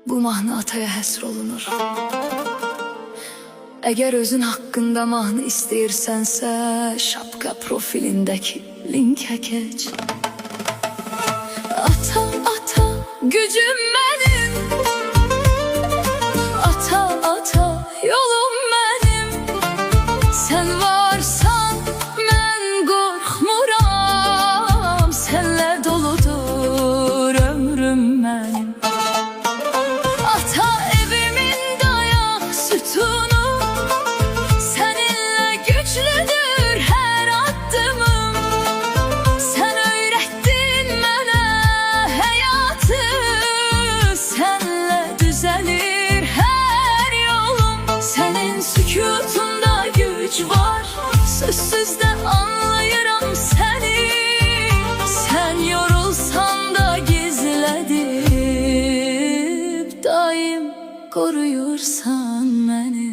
bu mahnı ataya həsr olunur. Əgər özün haqqında mahnı istəyirsənsə, şapka profilindəki linkə keç. Ata, ata, gücüm mənim. Ata, ata, yolum mənim. Sən varsan, mən qorxmuram. Sənlə doludur ömrüm mənim. Ata, evimin dayaq sütunu. Səninlə güclüdür hər addımım. Sən öyrətdin mənə həyatı. Sənlə düzəlir hər yolum. Sənin sükutunda güc var. Sözsüz də anlayıram səni. Sən yorulsan da gizlədib daim koruyursan məni.